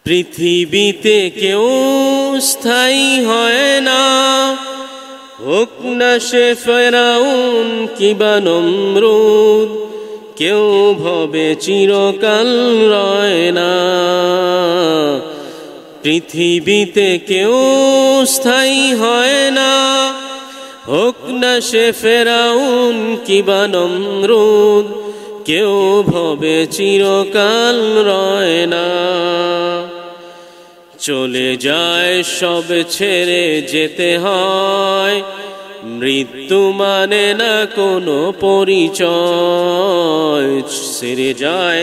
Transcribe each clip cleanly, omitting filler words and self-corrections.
পৃথিবীতে কেউ স্থায়ী হয় না, হোক না সে ফেরাউন কিবা নমরুদ, কেউ ভবে চিরকাল রয় না। পৃথিবীতে কেউ স্থায়ী হয় না, হোক না সে ফেরাউন কিবা নমরুদ, কেউ ভবে চিরকাল রয় না। চলে যায় সব ছেড়ে যেতে হয়, মৃত্যু মানে না কোনো পরিচয়। ছেড়ে যায়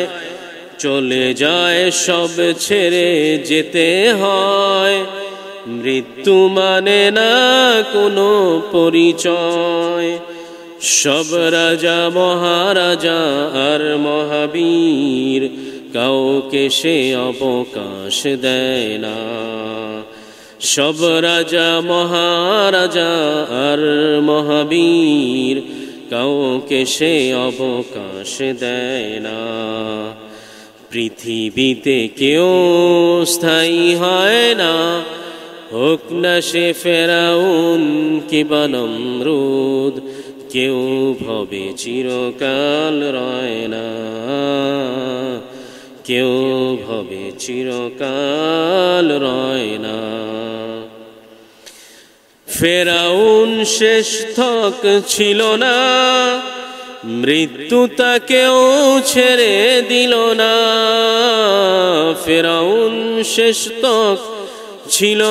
চলে যায় সব ছেড়ে যেতে হয়, মৃত্যু মানে না কোনো পরিচয়। সব রাজা মহারাজা আর মহাবীর, কাউকে সে অবকাশ দেয় না। সব রাজা মহারাজা আর মহাবীর, কাউকে সে অবকাশ দেয় না। পৃথিবীতে কেউ স্থায়ী হয় না, হোক না সে ফেরাউন কিবা নমরুদ, কেউ ভবে চিরকাল রয় না। কেউ ভবে চিরকাল রয় না। ফেরাউন শেষ থক ছিল না, মৃত্যু তাকেও ছেড়ে দিল না। ফেরাউন শেষ তক ছিল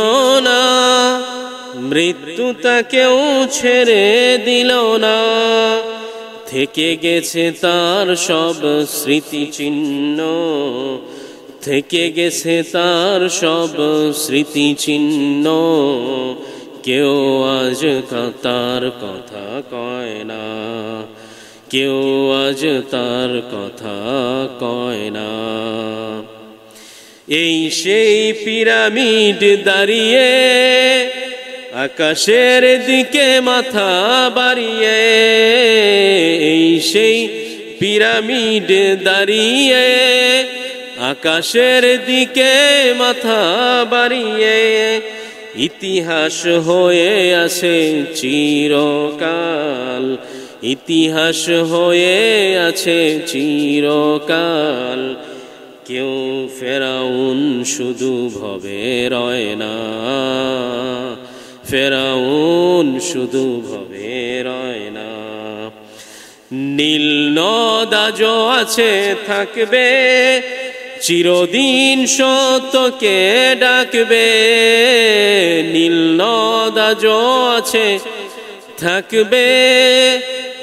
না, মৃত্যু তাকেও ছেড়ে দিল না। থেকে গেছে তার সব স্মৃতিচিহ্ন, থেকে গেছে তার সব স্মৃতিচিহ্ন। কেউ আজ তার কথা কয় না, কেউ আজ তার কথা কয় না। এই সেই পিরামিড দাঁড়িয়ে আকাশের দিকে মাথা বাড়িয়ে, এই সেই পিরামিড দাঁড়িয়ে আকাশের দিকে মাথা বাড়িয়ে। ইতিহাস হয়ে আছে চিরকাল, ইতিহাস হয়ে আছে চিরকাল। কেউ ফেরাউন শুধু ভবে রয় না, ফেরাউন শুধু ভবে রয় না। নীল নদ আজও আছে থাকবে, চিরদিন সত্যকে ডাকবে। নীল নদ আজও আছে থাকবে,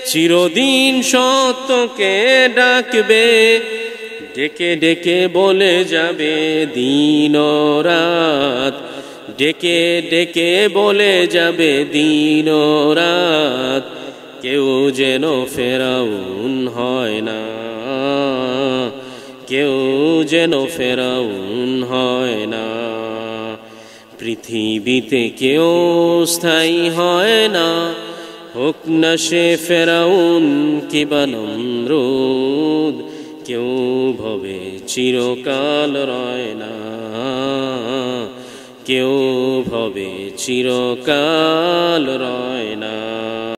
চিরদিন সত্যকে ডাকবে। ডেকে ডেকে বলে যাবে দিন রাত, ডেকে ডেকে বলে যাবে দিন রাত। কেউ যেন ফেরাউন হয় না, কেউ যেন ফেরাউন হয় না। পৃথিবীতে কেউ স্থায়ী হয় না, হোক না সে ফেরাউন কিবা নমরুদ, কেউ ভবে চিরকাল রয় না, কেউ ভবে চিরকাল রয় না।